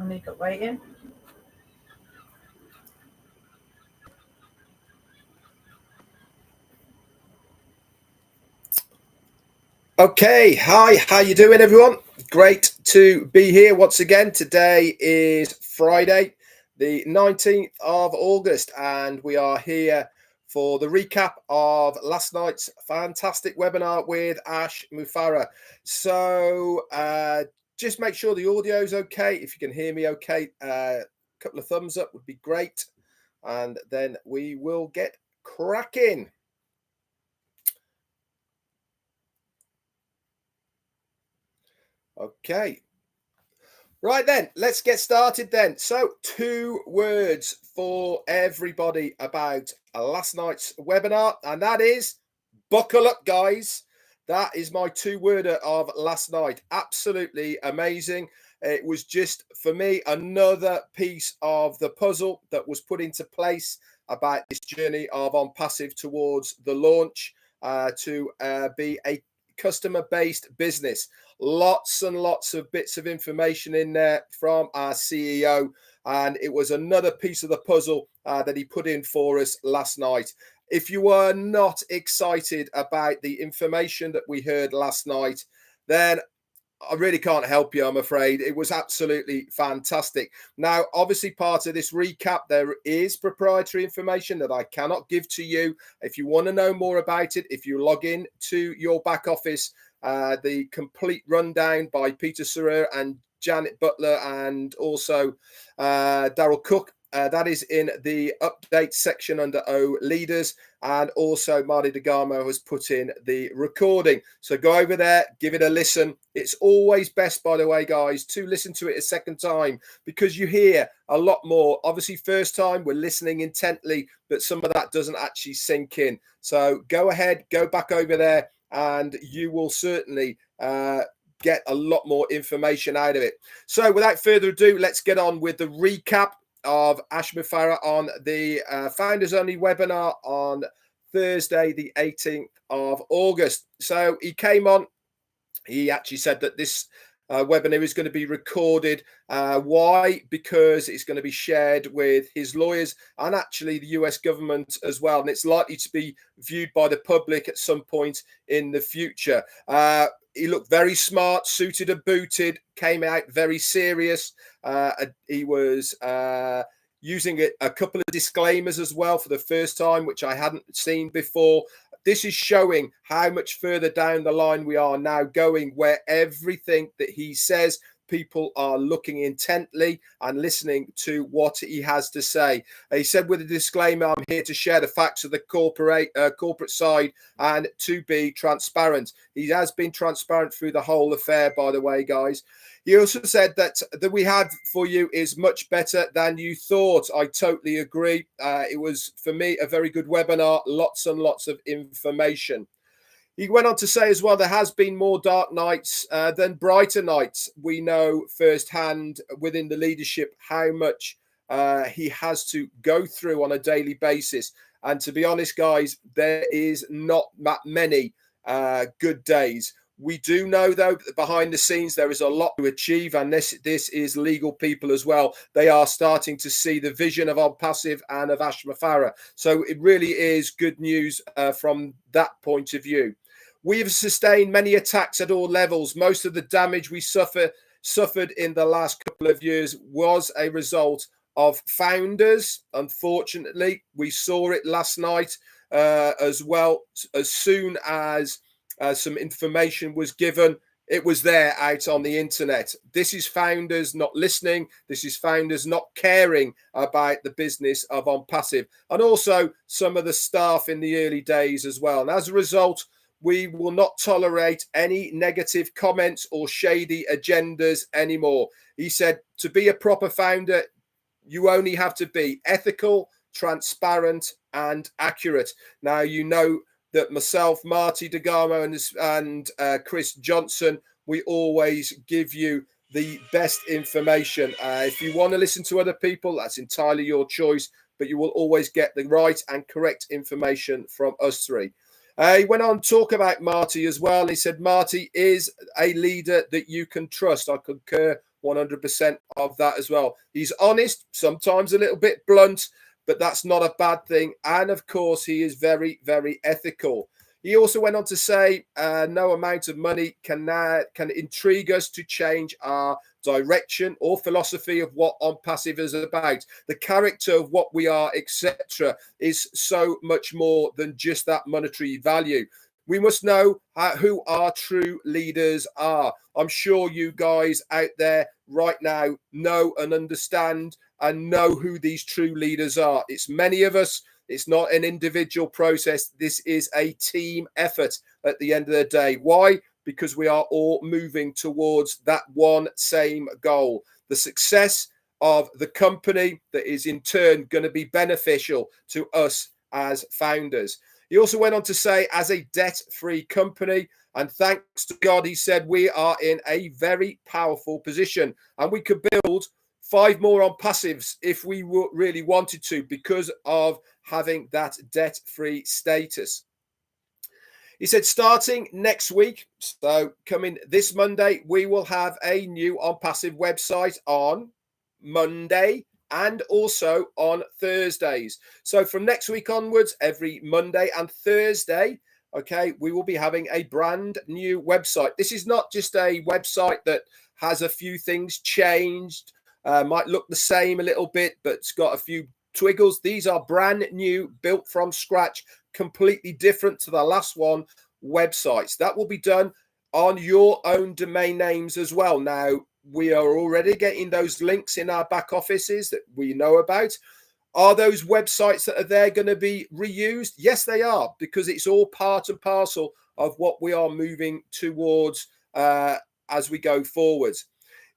Only got waiting. Okay, hi, how you doing everyone? Great to be here once again. Today is Friday, the 19th of August, and we are here for the recap of last night's fantastic webinar with ASHMUFAREH. So just make sure the audio is okay. If you can hear me okay, a couple of thumbs up would be great, and then we will get cracking. Okay. Right then, let's get started then. So 2 words for everybody about last night's webinar, and that is buckle up, guys. That is my 2-worder of last night. Absolutely amazing. It was just, for me, another piece of the puzzle that was put into place about this journey of ONPASSIVE towards the launch to be a customer-based business. Lots and lots of bits of information in there from our CEO, and it was another piece of the puzzle that he put in for us last night. If you were not excited about the information that we heard last night, then I really can't help you, I'm afraid. It was absolutely fantastic. Now, obviously, part of this recap, there is proprietary information that I cannot give to you. If you want to know more about it, if you log in to your back office, the complete rundown by Peter Sarer and Janet Butler and also Daryl Cook, that is in the update section under O Leaders, and also Marty DeGarmo has put in the recording. So go over there, give it a listen. It's always best, by the way, guys, to listen to it a second time because you hear a lot more. Obviously, first time we're listening intently, but some of that doesn't actually sink in. So go ahead, go back over there, and you will certainly get a lot more information out of it. So without further ado, let's get on with the recap of ASHMUFAREH on the Founders Only webinar on Thursday, the 18th of August. So he came on, he actually said that this webinar is going to be recorded. Why? Because it's going to be shared with his lawyers and actually the US government as well. And it's likely to be viewed by the public at some point in the future. He looked very smart, suited and booted, came out very serious. He was using a couple of disclaimers as well for the first time, which I hadn't seen before. This is showing how much further down the line we are now going, where everything that he says, people are looking intently and listening to what he has to say. He said with a disclaimer, I'm here to share the facts of the corporate side and to be transparent. He has been transparent through the whole affair, by the way, guys. He also said that we have for you is much better than you thought. I totally agree. It was, for me, a very good webinar, lots and lots of information. He went on to say as well, there has been more dark nights than brighter nights. We know firsthand within the leadership how much he has to go through on a daily basis. And to be honest, guys, there is not that many good days. We do know, though, that behind the scenes, there is a lot to achieve. And this is legal people as well. They are starting to see the vision of ONPASSIVE and of ASHMUFAREH. So it really is good news from that point of view. We have sustained many attacks at all levels. Most of the damage we suffered in the last couple of years was a result of founders. Unfortunately, we saw it last night as well. As soon as some information was given, it was there out on the internet. This is founders not listening. This is founders not caring about the business of ONPASSIVE, and also some of the staff in the early days as well. And as a result, we will not tolerate any negative comments or shady agendas anymore. He said, to be a proper founder, you only have to be ethical, transparent, and accurate. Now, you know that myself, Marty DeGarmo, and Chris Johnson, we always give you the best information. If you want to listen to other people, that's entirely your choice, but you will always get the right and correct information from us three. He went on to talk about Marty as well. He said Marty is a leader that you can trust. I concur 100% of that as well. He's honest, sometimes a little bit blunt, but that's not a bad thing. And of course, he is very, very ethical. He also went on to say, no amount of money can intrigue us to change our direction or philosophy of what ONPASSIVE is about. The character of what we are, etc., is so much more than just that monetary value. We must know who our true leaders are. I'm sure you guys out there right now know and understand and know who these true leaders are. It's many of us. It's not an individual process. This is a team effort at the end of the day. Why? Because we are all moving towards that one same goal. The success of the company that is in turn going to be beneficial to us as founders. He also went on to say, as a debt-free company, and thanks to God, he said, we are in a very powerful position and we could build 5 more ONPASSIVEs if we really wanted to, because of having that debt-free status. He said, starting next week, so coming this Monday, we will have a new ONPASSIVE website on Monday and also on Thursdays. So from next week onwards, every Monday and Thursday, okay, we will be having a brand new website. This is not just a website that has a few things changed, might look the same a little bit, but it's got a few twiggles. These are brand new, built from scratch, completely different to the last one websites. That will be done on your own domain names as well. Now, we are already getting those links in our back offices that we know about. Are those websites that are there going to be reused? Yes, they are, because it's all part and parcel of what we are moving towards as we go forward.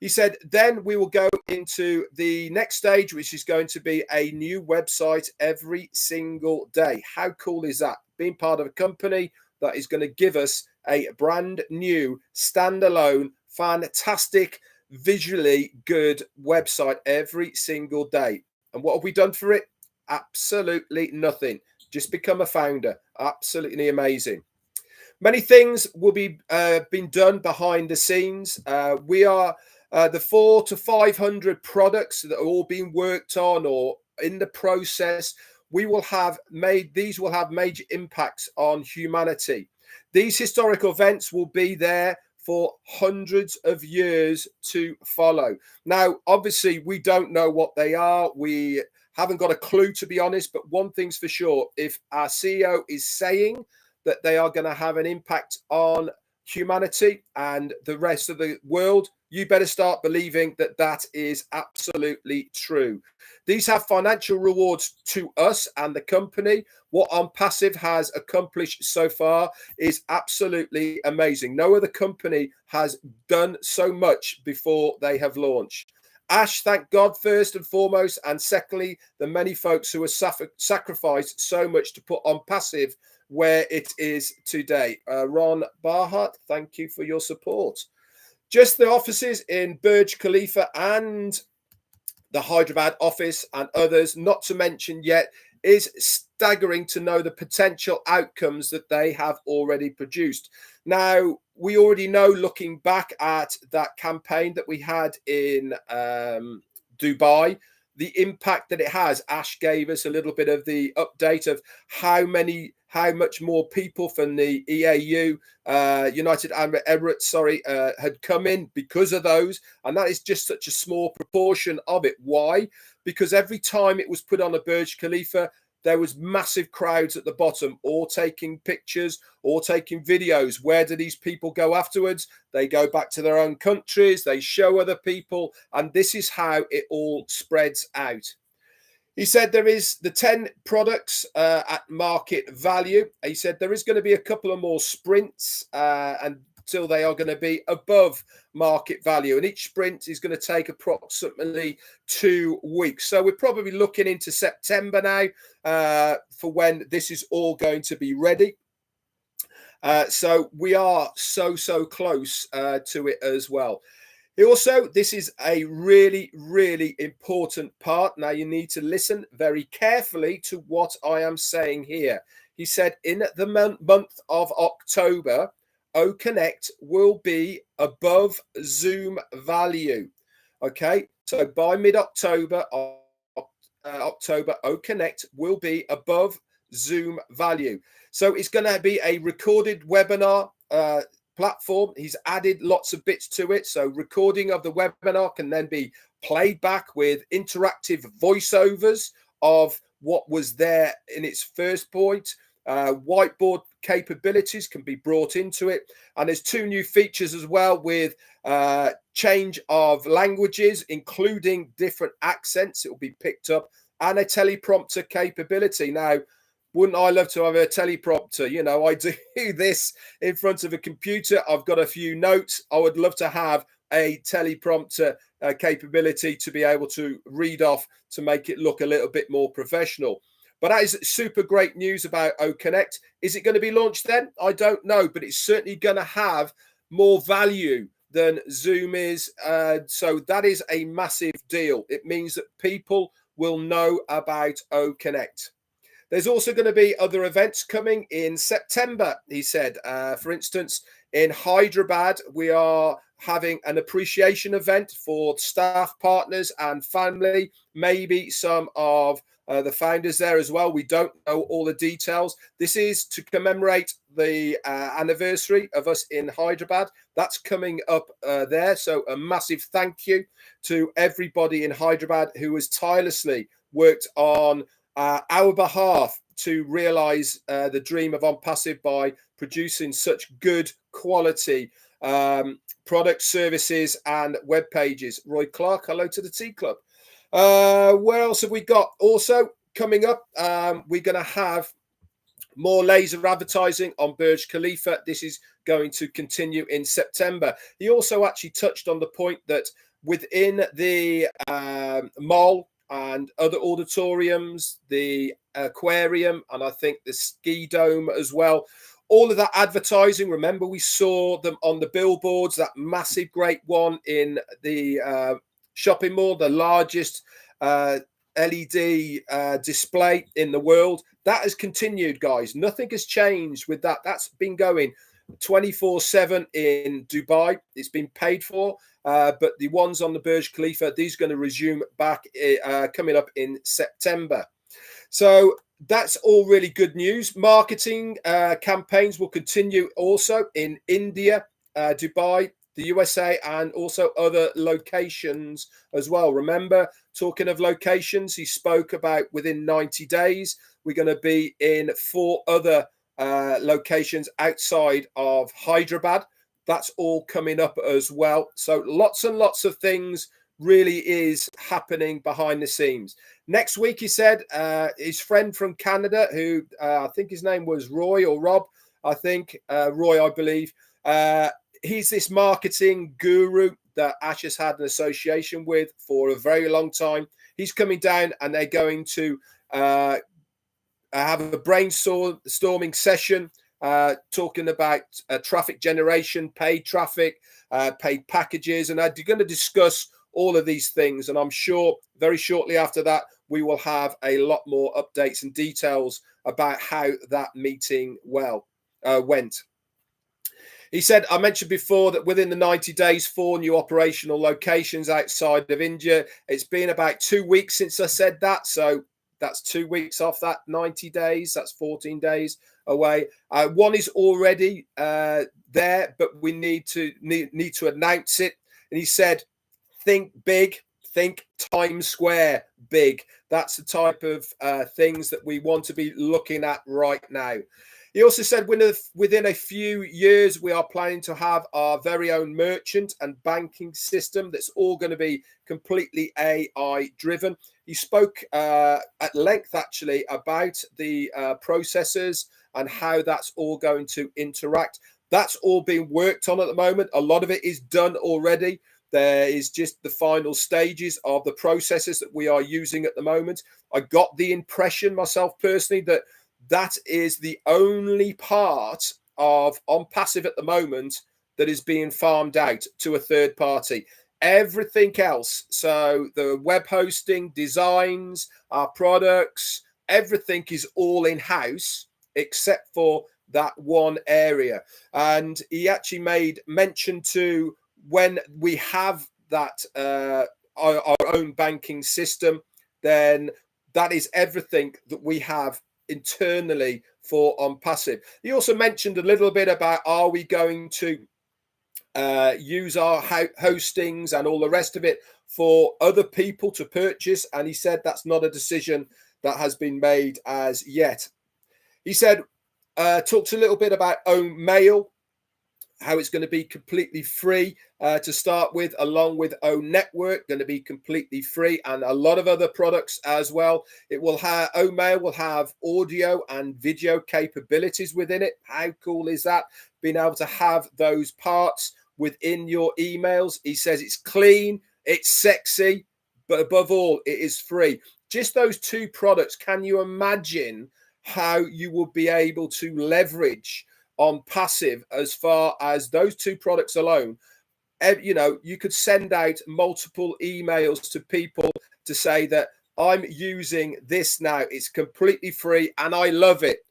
He said, then we will go into the next stage, which is going to be a new website every single day. How cool is that? Being part of a company that is going to give us a brand new, standalone, fantastic, visually good website every single day. And what have we done for it? Absolutely nothing. Just become a founder. Absolutely amazing. Many things will be being done behind the scenes. We are the 400 to 500 products that are all being worked on or in the process. These will have major impacts on humanity. These historical events will be there for hundreds of years to follow. Now, obviously, we don't know what they are. We haven't got a clue, to be honest. But one thing's for sure, if our CEO is saying that they are going to have an impact on humanity and the rest of the world, you better start believing that that is absolutely true. These have financial rewards to us and the company. What ONPASSIVE has accomplished so far is absolutely amazing. No other company has done so much before they have launched. Ash, thank God, first and foremost, and secondly, the many folks who have sacrificed so much to put ONPASSIVE where it is today. Ron Barhart, thank you for your support. Just the offices in Burj Khalifa and the Hyderabad office and others, not to mention yet, is staggering to know the potential outcomes that they have already produced. Now, we already know, looking back at that campaign that we had in Dubai, the impact that it has. Ash gave us a little bit of the update of how much more people from the EAU, United Arab Emirates, had come in because of those. And that is just such a small proportion of it. Why? Because every time it was put on a Burj Khalifa, there was massive crowds at the bottom, all taking pictures, all taking videos. Where do these people go afterwards? They go back to their own countries. They show other people. And this is how it all spreads out. He said there is the 10 products at market value. He said there is going to be a couple of more sprints until they are going to be above market value. And each sprint is going to take approximately 2 weeks. So we're probably looking into September now for when this is all going to be ready. So we are so close to it as well. Also, this is a really, really important part. Now, you need to listen very carefully to what I am saying here. He said in the month of October, OConnect will be above Zoom value. Okay, so by mid-October, October, OConnect will be above Zoom value. So it's going to be a recorded webinar platform. He's added lots of bits to it. So recording of the webinar can then be played back with interactive voiceovers of what was there in its first point. Whiteboard capabilities can be brought into it, and there's 2 new features as well with change of languages, including different accents. It will be picked up, and a teleprompter capability. Now, wouldn't I love to have a teleprompter? You know, I do this in front of a computer. I've got a few notes. I would love to have a teleprompter capability to be able to read off to make it look a little bit more professional. But that is super great news about OConnect. Is it going to be launched then? I don't know, but it's certainly going to have more value than Zoom is. So that is a massive deal. It means that people will know about OConnect. There's also going to be other events coming in September, he said. For instance, in Hyderabad, we are having an appreciation event for staff, partners, and family. Maybe some of the founders there as well. We don't know all the details. This is to commemorate the anniversary of us in Hyderabad. That's coming up there. So a massive thank you to everybody in Hyderabad who has tirelessly worked on our behalf to realize the dream of ONPASSIVE by producing such good quality products, services, and web pages. Roy Clark, hello to the Tea Club. Where else have we got? Also coming up, we're going to have more laser advertising on Burj Khalifa. This is going to continue in September. He also actually touched on the point that within the mall and other auditoriums, the aquarium, and I think the ski dome as well, all of that advertising, remember we saw them on the billboards, that massive great one in the shopping mall, the largest LED display in the world. That has continued, guys. Nothing has changed with that. That's been going 24/7 in Dubai. It's been paid for, but the ones on the Burj Khalifa, these are going to resume back coming up in September. So that's all really good news. Marketing campaigns will continue also in India, Dubai, the USA, and also other locations as well. Remember, talking of locations, he spoke about within 90 days, we're going to be in 4 other locations outside of Hyderabad. That's all coming up as well. So lots and lots of things really is happening behind the scenes. Next week, he said, his friend from Canada, who I think his name was Roy or Rob, I think, Roy, I believe. He's this marketing guru that Ash has had an association with for a very long time. He's coming down and they're going to have a brainstorming session talking about traffic generation, paid traffic, paid packages, and they're going to discuss all of these things. And I'm sure very shortly after that, we will have a lot more updates and details about how that meeting went. He said, I mentioned before that within the 90 days, 4 new operational locations outside of India. It's been about 2 weeks since I said that. So that's 2 weeks off that 90 days. That's 14 days away. One is already there, but we need to announce it. And he said, think big, think Times Square big. That's the type of things that we want to be looking at right now. He also said within a few years, we are planning to have our very own merchant and banking system that's all going to be completely AI driven. He spoke at length actually about the processors and how that's all going to interact. That's all being worked on at the moment. A lot of it is done already. There is just the final stages of the processes that we are using at the moment. I got the impression myself personally that is the only part of ONPASSIVE at the moment that is being farmed out to a third party. Everything else, so the web hosting, designs, our products, everything is all in-house. except for that one area. And he actually made mention to when we have that our own banking system, then that is everything that we have internally for ONPASSIVE. He also mentioned a little bit about, are we going to use our hostings and all the rest of it for other people to purchase? And he said that's not a decision that has been made as yet. He said, talked a little bit about own mail, how it's going to be completely free to start with, along with own network, going to be completely free, and a lot of other products as well. It will have, own mail will have audio and video capabilities within it. How cool is that? Being able to have those parts within your emails. He says it's clean, it's sexy, but above all, it is free. Just those two products, can you imagine how you will be able to leverage ONPASSIVE as far as those two products alone? You know, you could send out multiple emails to people to say that I'm using this now, it's completely free and I love it.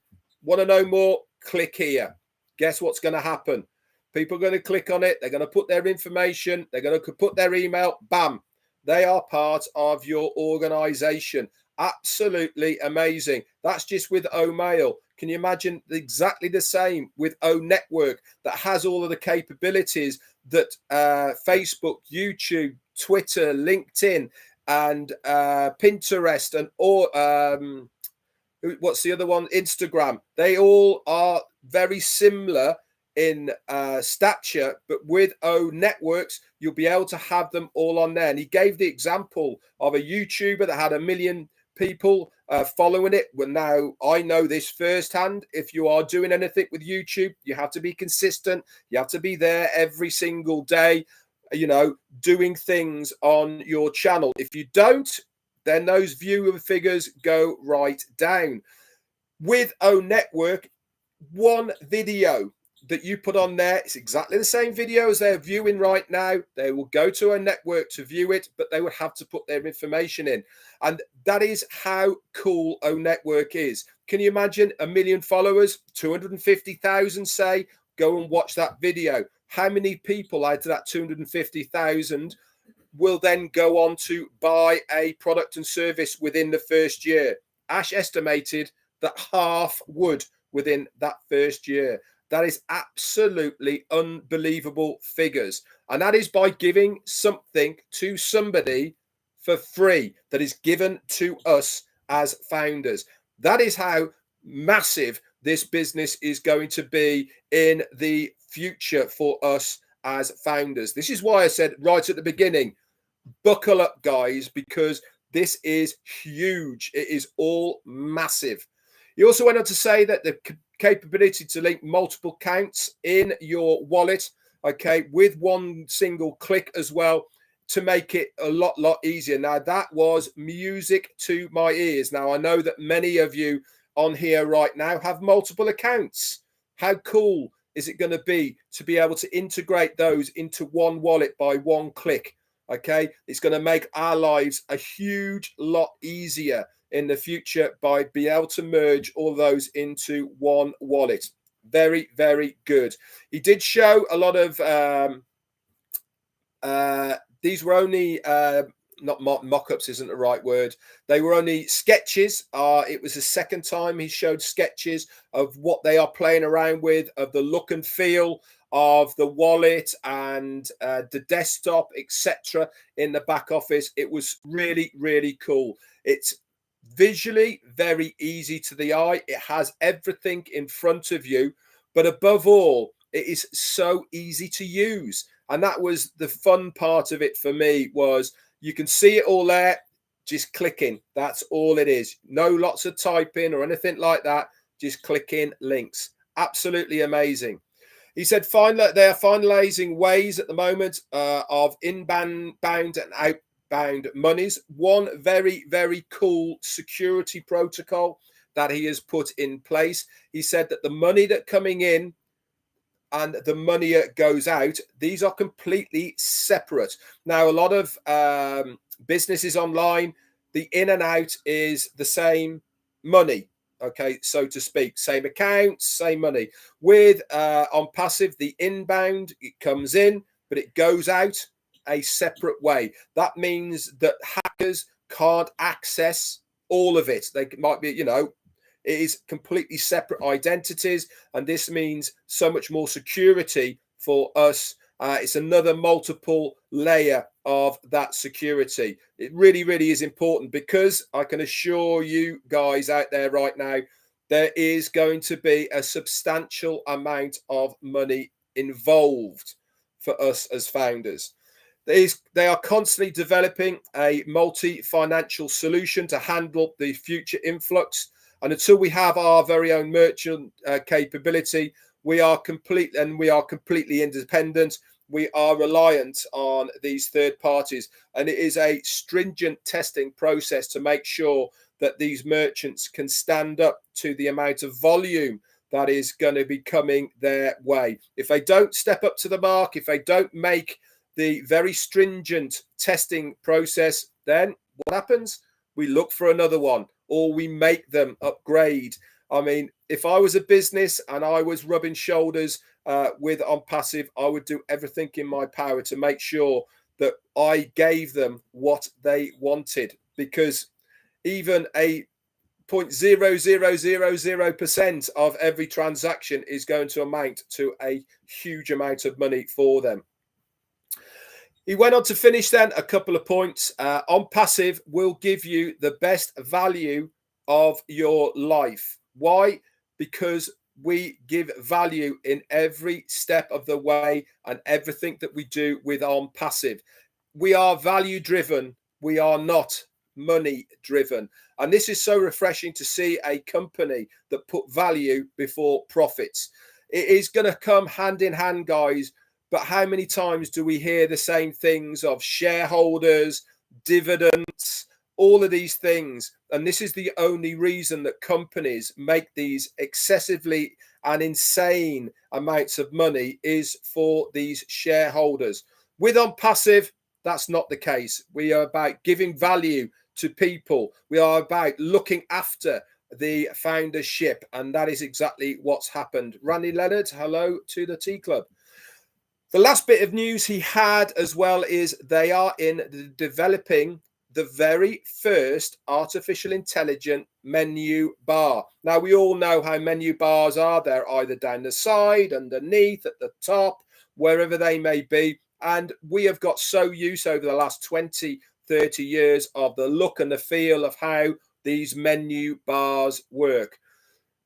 Want to know more? Click here. Guess what's going to happen? People are going to click on it, they're going to put their information, they're going to put their email, bam, they are part of your organization. Absolutely amazing. That's just with OMail. Can you imagine exactly the same with ONetwork that has all of the capabilities that Facebook, YouTube, Twitter, LinkedIn, and Pinterest, and all what's the other one? Instagram. They all are very similar in stature, but with ONetworks, you'll be able to have them all on there. And he gave the example of a YouTuber that had 1 million people following it. Well, now I know this firsthand. If you are doing anything with YouTube, you have to be consistent. You have to be there every single day, you know, doing things on your channel. If you don't, then those viewer figures go right down. With ONetwork, one video that you put on there, it's exactly the same video as they're viewing right now. They will go to a network to view it, but they would have to put their information in. And that is how cool ONetwork is. Can you imagine 1 million followers, 250,000 say, go and watch that video? How many people out of that 250,000 will then go on to buy a product and service within the first year? Ash estimated that half would within that first year. That is absolutely unbelievable figures. And that is by giving something to somebody for free that is given to us as founders. That is how massive this business is going to be in the future for us as founders. This is why I said right at the beginning, buckle up, guys, because this is huge. It is all massive. He also went on to say that the capability to link multiple accounts in your wallet, okay, with one single click as well, to make it a lot easier. Now, that was music to my ears. Now, I know that many of you on here right now have multiple accounts. How cool is it going to be able to integrate those into one wallet by one click? Okay, it's going to make our lives a huge lot easier in the future by being able to merge all those into one wallet. Very, very good. He did show a lot of these were only not mock-ups isn't the right word. They were only sketches. It was the second time he showed sketches of what they are playing around with, of the look and feel of the wallet and the desktop, etc. in the back office. It was really, really cool. It's visually very easy to the eye. It has everything in front of you, but above all, it is so easy to use. And that was the fun part of it for me, was you can see it all there, just clicking. That's all it is. No lots of typing or anything like that. Just clicking links. Absolutely amazing. He said they are finalizing ways at the moment of inbound and outbound monies. One very, very cool security protocol that he has put in place. He said that the money that coming in and the money that goes out, these are completely separate. Now, a lot of businesses online, the in and out is the same money. okay, so to speak. Same accounts, same money. With on passive, the inbound, it comes in, but it goes out a separate way. That means that hackers can't access all of it. They might be, you know, it is completely separate identities, and this means so much more security for us. It's another multiple layer of that security. It really, really is important, because I can assure you guys out there right now, there is going to be a substantial amount of money involved for us as founders. They are constantly developing a multi-financial solution to handle the future influx. And until we have our very own merchant capability, we are completely independent. We are reliant on these third parties, and it is a stringent testing process to make sure that these merchants can stand up to the amount of volume that is going to be coming their way. If they don't step up to the mark, if they don't make the very stringent testing process, then what happens? We look for another one, or we make them upgrade. I mean, if I was a business and I was rubbing shoulders with ONPASSIVE, I would do everything in my power to make sure that I gave them what they wanted, because even a 0.0000% of every transaction is going to amount to a huge amount of money for them. He went on to finish then a couple of points. ONPASSIVE will give you the best value of your life. Why? Because we give value in every step of the way and everything that we do with ONPASSIVE. We are value driven. We are not money driven. And this is so refreshing to see a company that put value before profits. It is going to come hand in hand, guys. But how many times do we hear the same things of shareholders, dividends, all of these things? And this is the only reason that companies make these excessively and insane amounts of money, is for these shareholders. With ONPASSIVE, that's not the case. We are about giving value to people. We are about looking after the foundership. And that is exactly what's happened. Randy Leonard, hello to the Tea Club. The last bit of news he had as well is they are developing the very first artificial intelligent menu bar. Now, we all know how menu bars are. They're either down the side, underneath, at the top, wherever they may be. And we have got so used over the last 20, 30 years of the look and the feel of how these menu bars work.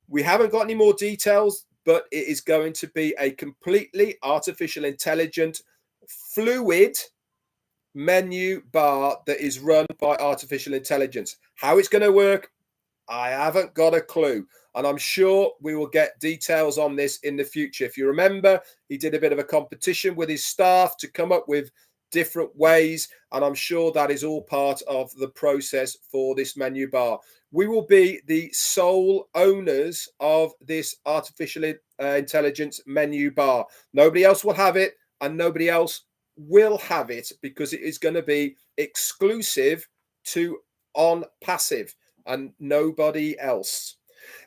We haven't got any more details, but it is going to be a completely artificial intelligent, fluid menu bar that is run by artificial intelligence. How it's going to work, I haven't got a clue. And I'm sure we will get details on this in the future. If you remember, he did a bit of a competition with his staff to come up with different ways, and I'm sure that is all part of the process for this menu bar. We will be the sole owners of this artificial intelligence menu bar. Nobody else will have it, and nobody else will have it, because it is going to be exclusive to ONPASSIVE and nobody else.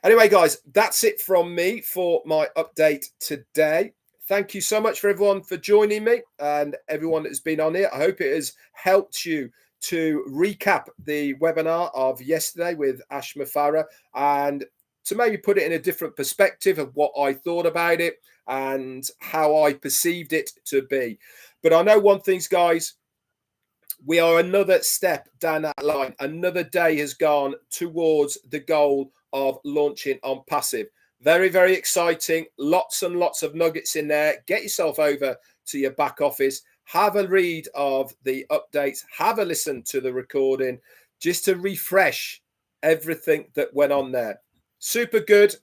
Anyway, guys, that's it from me for my update today. Thank you so much for everyone for joining me, and everyone that's been on here. I hope it has helped you to recap the webinar of yesterday with ASHMUFAREH, and to maybe put it in a different perspective of what I thought about it and how I perceived it to be. But I know one thing, guys, we are another step down that line. Another day has gone towards the goal of launching ONPASSIVE. Very, very exciting. Lots and lots of nuggets in there. Get yourself over to your back office. Have a read of the updates. Have a listen to the recording, just to refresh everything that went on there. Super good.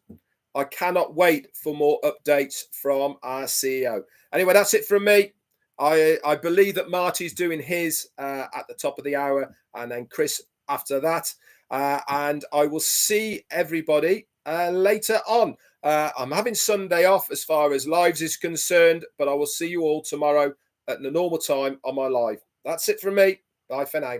I cannot wait for more updates from our CEO. Anyway, that's it from me. I believe that Marty's doing his at the top of the hour, and then Chris after that. And I will see everybody later on. I'm having Sunday off as far as lives is concerned, but I will see you all tomorrow at the normal time on my live. That's it from me. Bye for now.